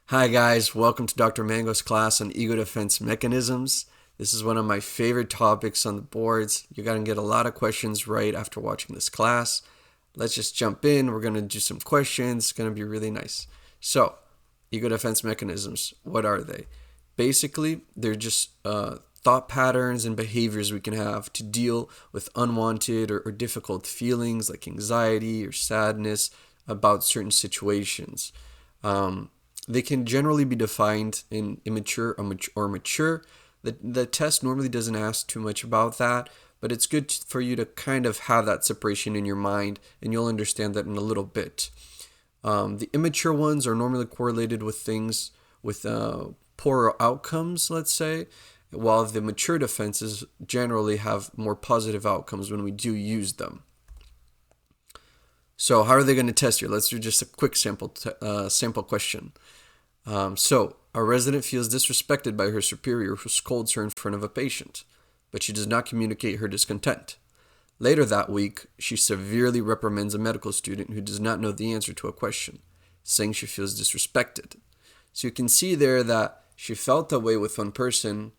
Hi guys, welcome to Dr. Mango's class on ego defense mechanisms. This is one of my favorite topics on the boards. You're going to get a lot of questions right after watching this class. Let's just jump in. We're going to do some questions. It's going to be really nice. So, ego defense mechanisms, what are they? Basically, they're just thought patterns and behaviors we can have to deal with unwanted or difficult feelings like anxiety or sadness about certain situations. They can generally be defined in immature or mature. The test normally doesn't ask too much about that, but it's good for you to kind of have that separation in your mind, and you'll understand that in a little bit. The immature ones are normally correlated with things with poorer outcomes, let's say, while the mature defenses generally have more positive outcomes when we do use them. So how are they going to test you? Let's do just a quick sample question. So a resident feels disrespected by her superior who scolds her in front of a patient, but she does not communicate her discontent. Later that week, she severely reprimands a medical student who does not know the answer to a question, saying she feels disrespected. So you can see there that she felt that way with one person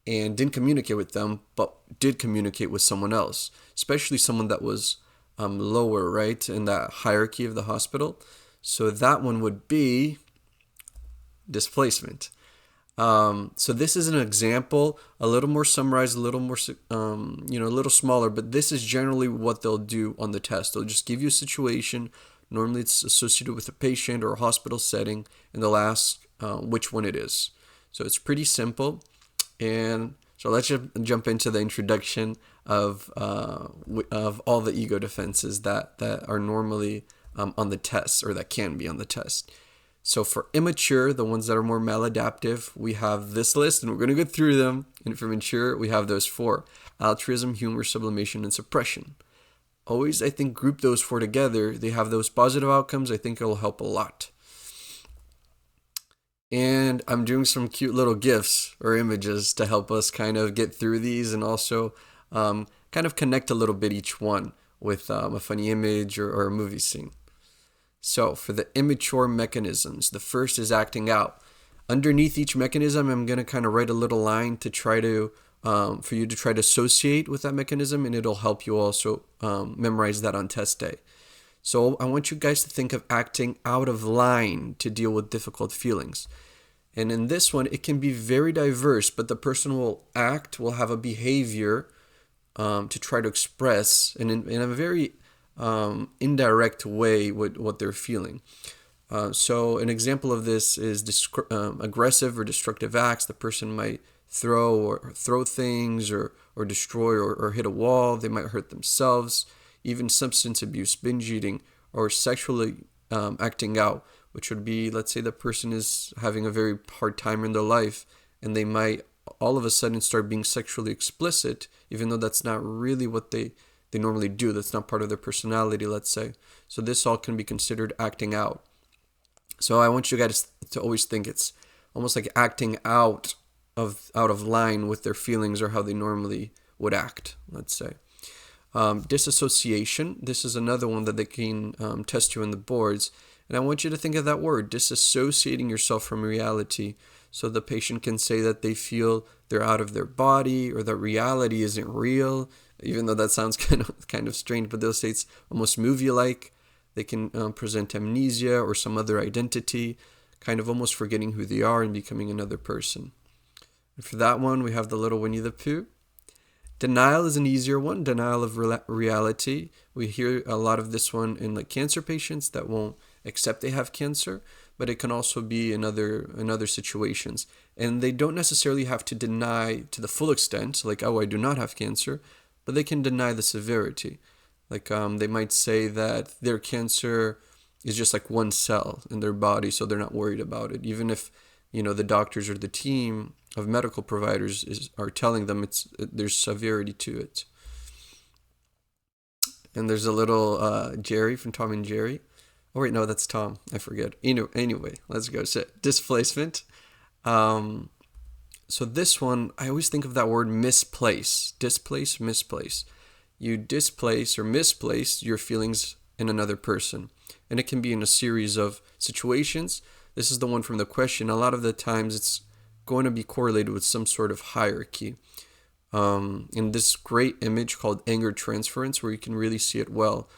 and didn't communicate with them, but did communicate with someone else, especially someone that was lower, right, in that hierarchy of the hospital. So that one would be displacement. So this is an example, a little more summarized, a little more, a little smaller, but this is generally what they'll do on the test. They'll just give you a situation. Normally it's associated with a patient or a hospital setting, and they'll ask which one it is. So it's pretty simple. And so let's jump into the introduction of all the ego defenses that are normally on the test, or that can be on the test. So for immature, the ones that are more maladaptive, we have this list, and we're going to go through them. And for mature, we have those four: altruism, humor, sublimation, and suppression. Always, I think, group those four together. They have those positive outcomes. I think it'll help a lot. And I'm doing some cute little GIFs or images to help us kind of get through these, and also kind of connect a little bit each one with a funny image or a movie scene. So for the immature mechanisms, the first is acting out. Underneath each mechanism, I'm going to kind of write a little line to try to, for you to try to associate with that mechanism, and it'll help you also memorize that on test day. So I want you guys to think of acting out of line to deal with difficult feelings. And in this one, it can be very diverse, but the person will have a behavior to try to express in a very indirect way what they're feeling. So an example of this is aggressive or destructive acts. The person might throw things or destroy or hit a wall. They might hurt themselves. Even substance abuse, binge eating, or sexually acting out, which would be, let's say the person is having a very hard time in their life, and they might all of a sudden start being sexually explicit, even though that's not really what they normally do. That's not part of their personality, let's say. So this all can be considered acting out. So I want you guys to always think it's almost like acting out of line with their feelings or how they normally would act, let's say. Disassociation. This is another one that they can test you in the boards. And I want you to think of that word, disassociating yourself from reality. So the patient can say that they feel they're out of their body, or that reality isn't real, even though that sounds kind of strange, but they'll say it's almost movie-like. They can present amnesia or some other identity, kind of almost forgetting who they are and becoming another person. And for that one, we have the little Winnie the Pooh. Denial is an easier one, denial of reality. We hear a lot of this one in like cancer patients that won't accept they have cancer, but it can also be in other situations. And they don't necessarily have to deny to the full extent, like, oh, I do not have cancer, but they can deny the severity. Like they might say that their cancer is just like one cell in their body, so they're not worried about it, even if the doctors or the team of medical providers are telling them there's severity to it. And there's a little Jerry from Tom and Jerry. Oh wait, no, that's Tom. I forget. Anyway, let's go. So displacement. So this one, I always think of that word misplace. Displace, misplace. You displace or misplace your feelings in another person. And it can be in a series of situations. this is the one from the question. A lot of the times it's going to be correlated with some sort of hierarchy. In this great image called anger transference, where you can really see it well.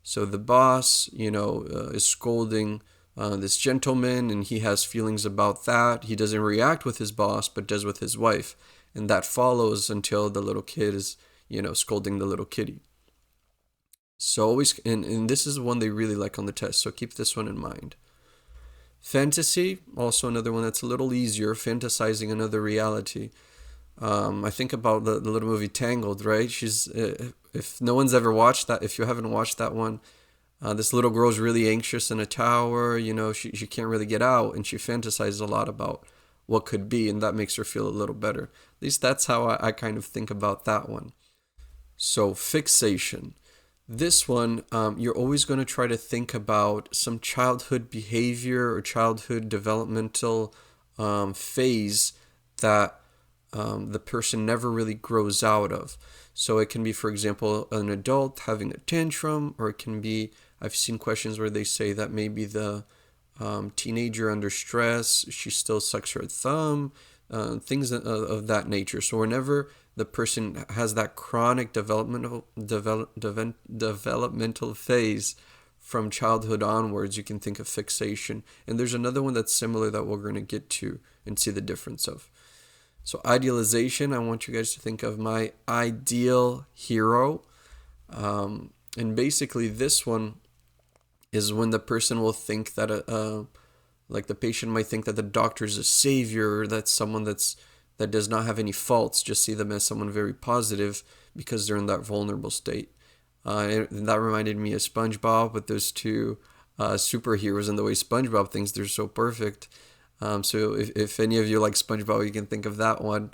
So the boss, is scolding this gentleman, and he has feelings about that. He doesn't react with his boss, but does with his wife. And that follows until the little kid is, scolding the little kitty. So always, and this is one they really like on the test, so keep this one in mind. Fantasy, also another one that's a little easier, fantasizing another reality. I think about the little movie Tangled, right? If no one's ever watched that, if you haven't watched that one, this little girl's really anxious in a tower, she can't really get out, and she fantasizes a lot about what could be, and that makes her feel a little better. At least that's how I kind of think about that one. So fixation. This one, you're always going to try to think about some childhood behavior or childhood developmental phase that the person never really grows out of. So it can be, for example, an adult having a tantrum, or it can be, I've seen questions where they say that maybe the teenager under stress, she still sucks her thumb, things of that nature. So whenever the person has that chronic developmental phase from childhood onwards, you can think of fixation. And there's another one that's similar that we're going to get to and see the difference of. So idealization, I want you guys to think of my ideal hero. And basically this one is when the person will think that, like the patient might think that the doctor is a savior, or that's someone that does not have any faults, just see them as someone very positive because they're in that vulnerable state. And that reminded me of SpongeBob with those two superheroes, and the way SpongeBob thinks they're so perfect. So if any of you like SpongeBob, you can think of that one.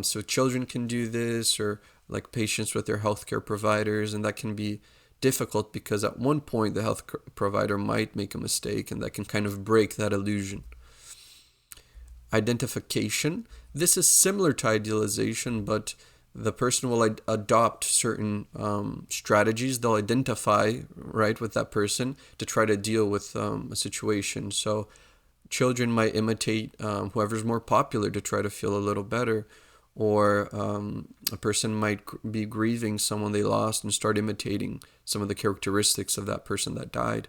So children can do this, or like patients with their healthcare providers, and that can be difficult because at one point the health provider might make a mistake, and that can kind of break that illusion. Identification. This is similar to idealization, but the person will adopt certain strategies. They'll identify right with that person to try to deal with a situation. So children might imitate whoever's more popular to try to feel a little better, or a person might be grieving someone they lost and start imitating some of the characteristics of that person that died.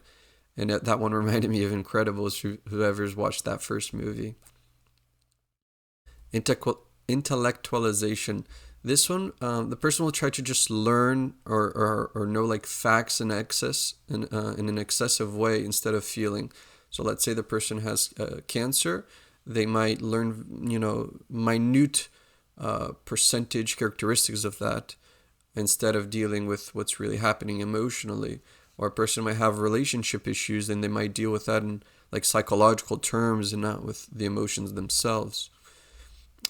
And that one reminded me of Incredibles, whoever's watched that first movie. Intellectualization. This one, the person will try to just learn or know like facts in excess, in an excessive way instead of feeling. So let's say the person has cancer, they might learn, minute percentage characteristics of that instead of dealing with what's really happening emotionally. Or a person might have relationship issues, and they might deal with that in like psychological terms and not with the emotions themselves.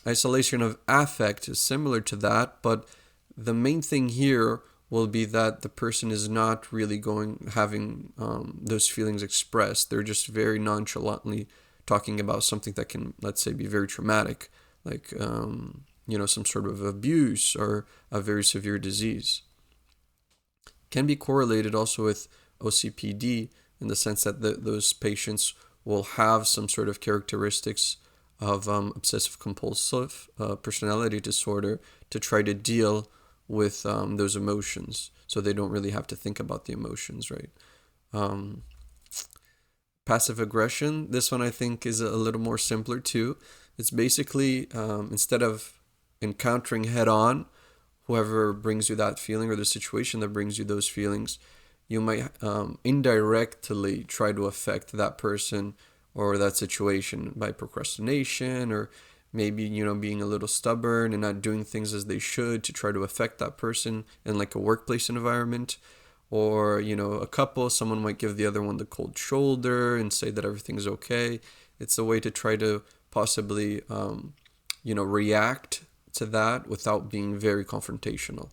Isolation of affect is similar to that, but the main thing here will be that the person is not really having those feelings expressed. They're just very nonchalantly talking about something that can, let's say, be very traumatic, like some sort of abuse or a very severe disease. Can be correlated also with OCPD in the sense that those patients will have some sort of characteristics of obsessive compulsive personality disorder to try to deal with those emotions, so they don't really have to think about the emotions, right? Passive aggression, this one I think is a little more simpler too. It's basically instead of encountering head on whoever brings you that feeling or the situation that brings you those feelings, you might indirectly try to affect that person or that situation by procrastination, or maybe being a little stubborn and not doing things as they should to try to affect that person in like a workplace environment. Or a couple, someone might give the other one the cold shoulder and say that everything's okay. It's a way to try to possibly react to that without being very confrontational.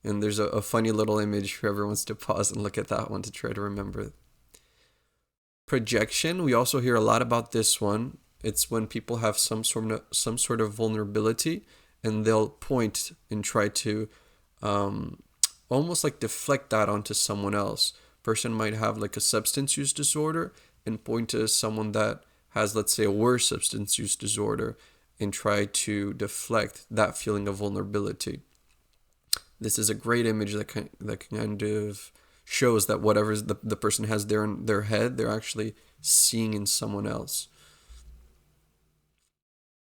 And there's a funny little image, whoever wants to pause and look at that one to try to remember it. Projection, we also hear a lot about this one. It's when people have some sort of vulnerability, and they'll point and try to almost like deflect that onto someone else. Person might have like a substance use disorder, and point to someone that has, let's say, a worse substance use disorder and try to deflect that feeling of vulnerability. This is a great image that kind of shows that whatever the person has there in their head, they're actually seeing in someone else.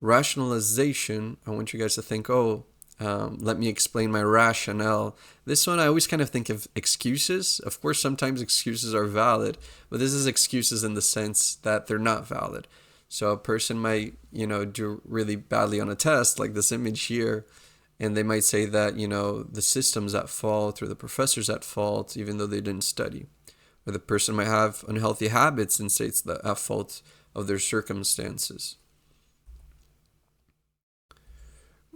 Rationalization, I want you guys to think, oh, let me explain my rationale. This one, I always kind of think of excuses. Of course, sometimes excuses are valid, but this is excuses in the sense that they're not valid. So a person might, do really badly on a test, like this image here, and they might say that, the system's at fault or the professor's at fault, even though they didn't study. Or the person might have unhealthy habits and say it's at fault of their circumstances.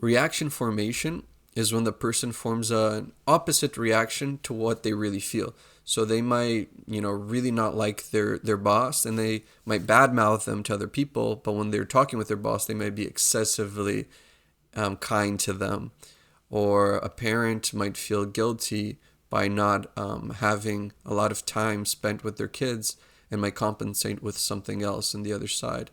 Reaction formation is when the person forms an opposite reaction to what they really feel. So they might, really not like their boss, and they might badmouth them to other people, but when they're talking with their boss, they might be excessively kind to them. Or a parent might feel guilty by not having a lot of time spent with their kids and might compensate with something else on the other side.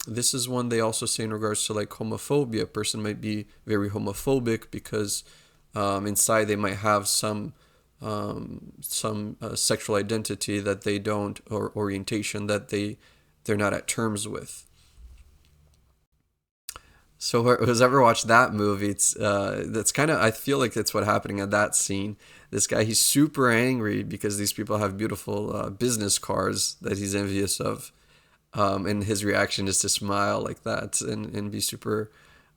This is one they also say in regards to like homophobia. A person might be very homophobic because inside they might have some sexual identity that they don't, or orientation that they're not at terms with. So who's ever watched that movie, it's that's kind of, I feel like that's what happening at that scene. This guy, he's super angry because these people have beautiful business cards that he's envious of. And his reaction is to smile like that and be super,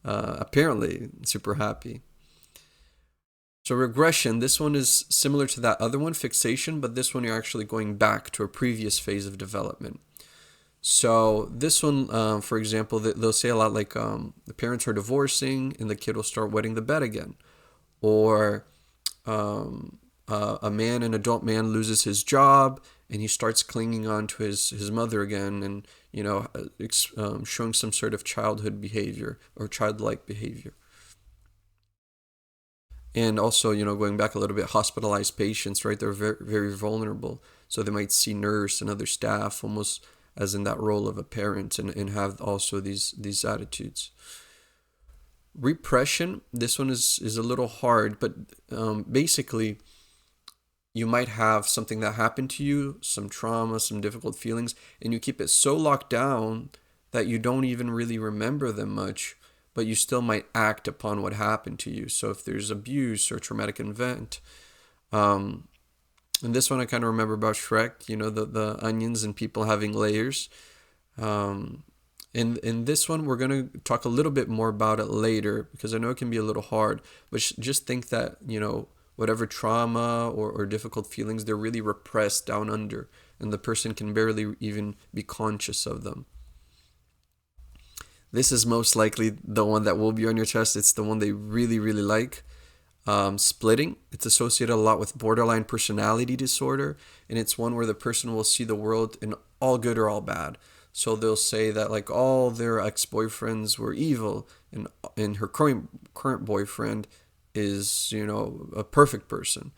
apparently super happy. So regression, this one is similar to that other one, fixation, but this one you're actually going back to a previous phase of development. So this one, for example, they'll say a lot like the parents are divorcing and the kid will start wetting the bed again. Or an adult man loses his job and he starts clinging on to his mother again and, showing some sort of childhood behavior or childlike behavior. And also, going back a little bit, hospitalized patients, right? They're very, very vulnerable. So they might see nurse and other staff almost as in that role of a parent and have also these attitudes. Repression, this one is a little hard, but basically you might have something that happened to you, some trauma, some difficult feelings, and you keep it so locked down that you don't even really remember them much, but you still might act upon what happened to you. So if there's abuse or traumatic event, and this one I kind of remember about Shrek, the onions and people having layers. In this one, we're going to talk a little bit more about it later because I know it can be a little hard, but just think that, whatever trauma or difficult feelings, they're really repressed down under, and the person can barely even be conscious of them. This is most likely the one that will be on your test. It's the one they really, really like. Splitting. It's associated a lot with borderline personality disorder, and it's one where the person will see the world in all good or all bad. So they'll say that like all their ex-boyfriends were evil, and her current boyfriend is, a perfect person.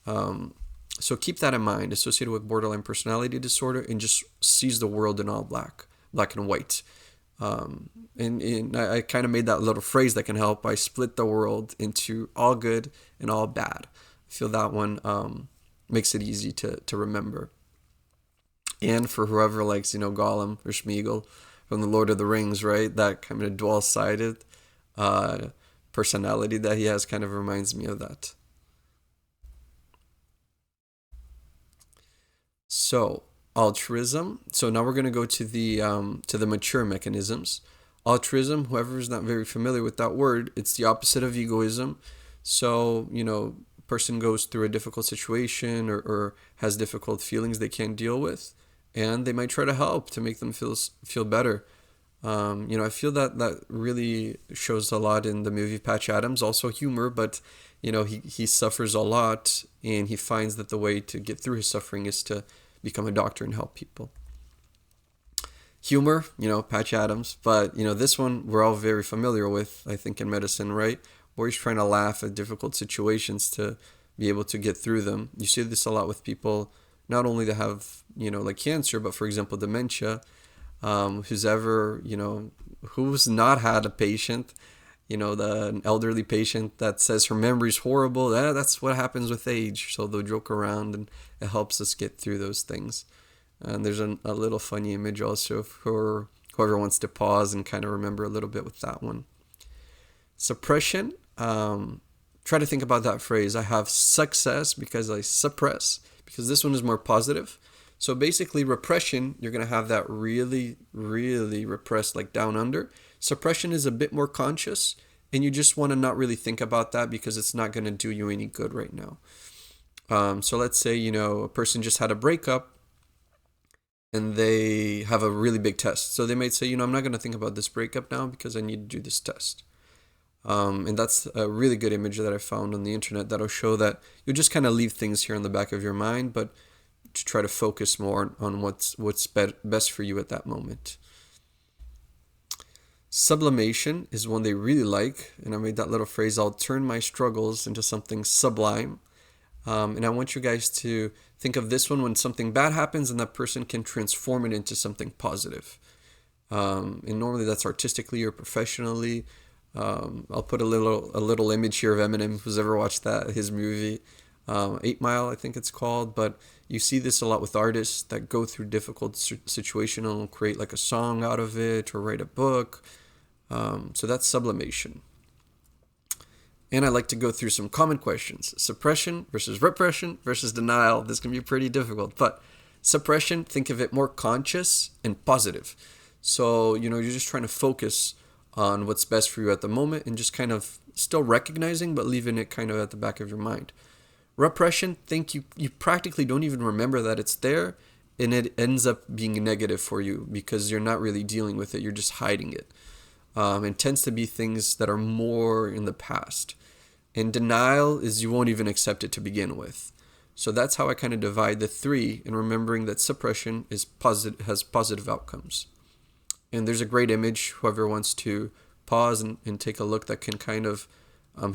So keep that in mind, associated with borderline personality disorder, and just sees the world in all black and white. And I kind of made that little phrase that can help. I split the world into all good and all bad. I feel that one makes it easy to remember. And for whoever likes, Gollum or Smeagol from the Lord of the Rings, right? That kind of dual-sided personality that he has kind of reminds me of that. So altruism. So now we're going to go to the mature mechanisms. Altruism, whoever is not very familiar with that word, it's the opposite of egoism. So, person goes through a difficult situation or has difficult feelings they can't deal with, and they might try to help to make them feel better. I feel that really shows a lot in the movie Patch Adams. Also humor, but he suffers a lot, and he finds that the way to get through his suffering is to become a doctor and help people. Humor, Patch Adams, but this one we're all very familiar with, I think, in medicine, right? Where he's trying to laugh at difficult situations to be able to get through them. You see this a lot with people not only to have, like cancer, but for example, dementia. Who's ever, who's not had a patient, an elderly patient that says her memory's horrible. That's what happens with age. So they'll joke around and it helps us get through those things. And there's a little funny image also for whoever wants to pause and kind of remember a little bit with that one. Suppression. Try to think about that phrase. I have success because I suppress, because this one is more positive. So basically repression, you're going to have that really, really repressed, like down under. Suppression is a bit more conscious, and you just want to not really think about that because it's not going to do you any good right now. So let's say, a person just had a breakup and they have a really big test. So they might say, I'm not going to think about this breakup now because I need to do this test. And that's a really good image that I found on the internet that'll show that you just kind of leave things here in the back of your mind, but to try to focus more on what's best for you at that moment. Sublimation is one they really like, and I made that little phrase, I'll turn my struggles into something sublime. And I want you guys to think of this one when something bad happens and that person can transform it into something positive. And normally that's artistically or professionally. I'll put a little image here of Eminem, who's ever watched his movie, 8 Mile, I think it's called. But you see this a lot with artists that go through difficult situation and create like a song out of it or write a book. So that's sublimation. And I like to go through some common questions. Suppression versus repression versus denial. This can be pretty difficult. But suppression, think of it more conscious and positive. So, you're just trying to focus on what's best for you at the moment and just kind of still recognizing but leaving it kind of at the back of your mind. Repression, think you practically don't even remember that it's there, and it ends up being negative for you because you're not really dealing with it, you're just hiding it. It tends to be things that are more in the past. And denial is you won't even accept it to begin with. So that's how I kind of divide the three, and remembering that suppression is has positive outcomes. And there's a great image, whoever wants to pause and take a look, that can kind of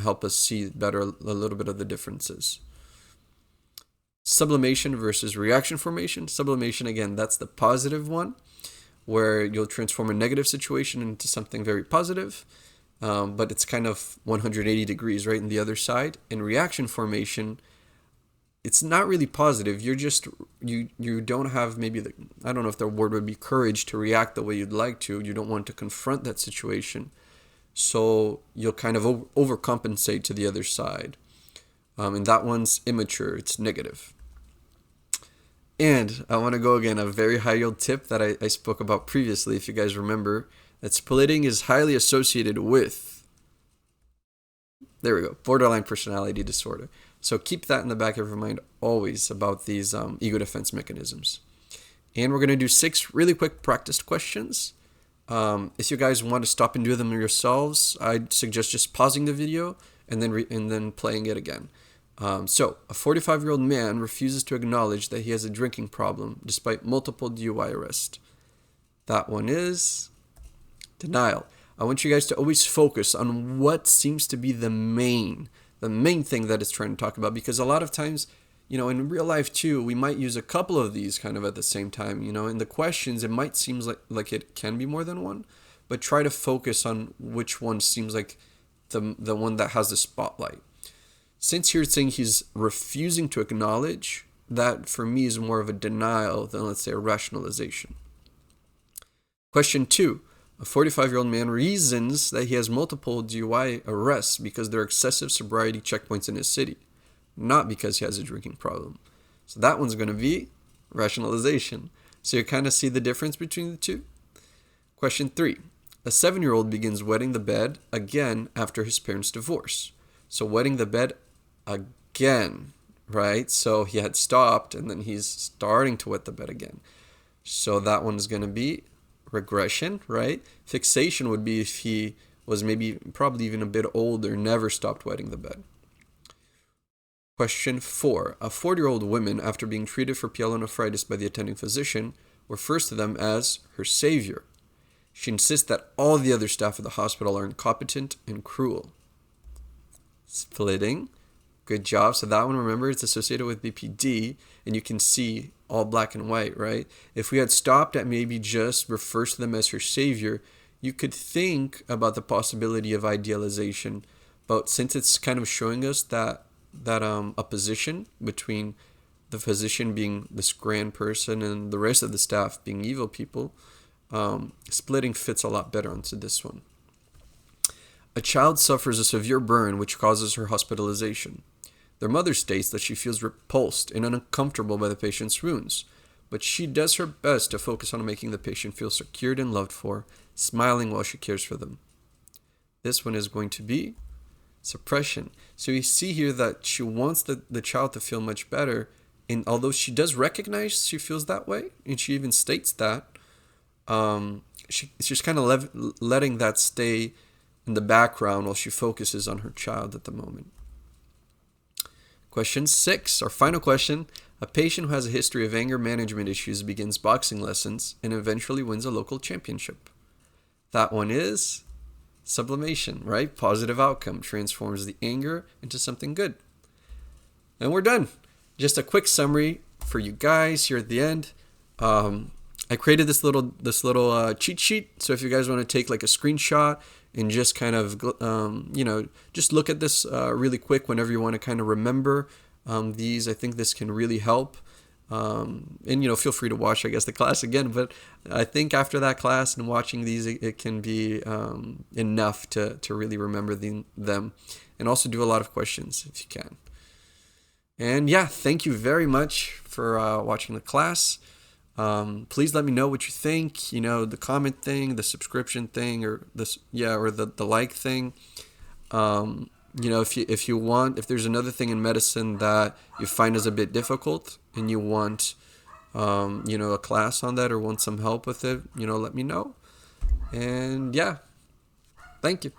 help us see better a little bit of the differences. Sublimation versus reaction formation. Sublimation, again, that's the positive one, where you'll transform a negative situation into something very positive, but it's kind of 180 degrees, right, in the other side. In reaction formation, it's not really positive. You're just, you don't have maybe I don't know if the word would be courage to react the way you'd like to. You don't want to confront that situation. So you'll kind of overcompensate to the other side. And that one's immature. It's negative. And I want to go again, a very high yield tip that I spoke about previously, if you guys remember, that splitting is highly associated with, there we go, borderline personality disorder. So keep that in the back of your mind always about these ego defense mechanisms. And we're going to do 6 really quick practice questions. If you guys want to stop and do them yourselves, I'd suggest just pausing the video and then playing it again. So, a 45-year-old man refuses to acknowledge that he has a drinking problem despite multiple DUI arrests. That one is denial. I want you guys to always focus on what seems to be the main thing that it's trying to talk about, because a lot of times, in real life too, we might use a couple of these kind of at the same time. In the questions, it might seem like it can be more than one, but try to focus on which one seems like the one that has the spotlight. Since here it's saying he's refusing to acknowledge, that for me is more of a denial than, let's say, a rationalization. Question 2. A 45-year-old man reasons that he has multiple DUI arrests because there are excessive sobriety checkpoints in his city, not because he has a drinking problem. So that one's going to be rationalization. So you kind of see the difference between the two. Question 3. A 7-year-old begins wetting the bed again after his parents' divorce. So wetting the bed again, right? So he had stopped and then he's starting to wet the bed again. So that one's going to be regression, right? Fixation would be if he was probably even a bit older, never stopped wetting the bed. Question 4. A 40-year-old woman, after being treated for pyelonephritis by the attending physician, refers to them as her savior. She insists that all the other staff at the hospital are incompetent and cruel. Splitting. Good job. So that one, remember, it's associated with BPD, and you can see all black and white, right? If we had stopped at maybe just refers to them as her savior, you could think about the possibility of idealization. But since it's kind of showing us that opposition between the physician being this grand person and the rest of the staff being evil people, splitting fits a lot better onto this one. A child suffers a severe burn which causes her hospitalization. Their mother states that she feels repulsed and uncomfortable by the patient's wounds, but she does her best to focus on making the patient feel secured and loved for, smiling while she cares for them. This one is going to be suppression. So you see here that she wants the child to feel much better, and although she does recognize she feels that way, and she even states that, she's kind of letting that stay in the background while she focuses on her child at the moment. Question 6, our final question. A patient who has a history of anger management issues begins boxing lessons and eventually wins a local championship. That one is sublimation, right? Positive outcome transforms the anger into something good. And we're done. Just a quick summary for you guys here at the end. I created this little cheat sheet. So if you guys want to take like a screenshot and just kind of, just look at this really quick whenever you want to kind of remember these. I think this can really help. And, feel free to watch, I guess, the class again. But I think after that class and watching these, it can be enough to really remember them. And also do a lot of questions if you can. And yeah, thank you very much for watching the class. Please let me know what you think, the comment thing, the subscription thing, or the like thing. If you want, if there's another thing in medicine that you find is a bit difficult and you want, a class on that or want some help with it, let me know. And yeah, thank you.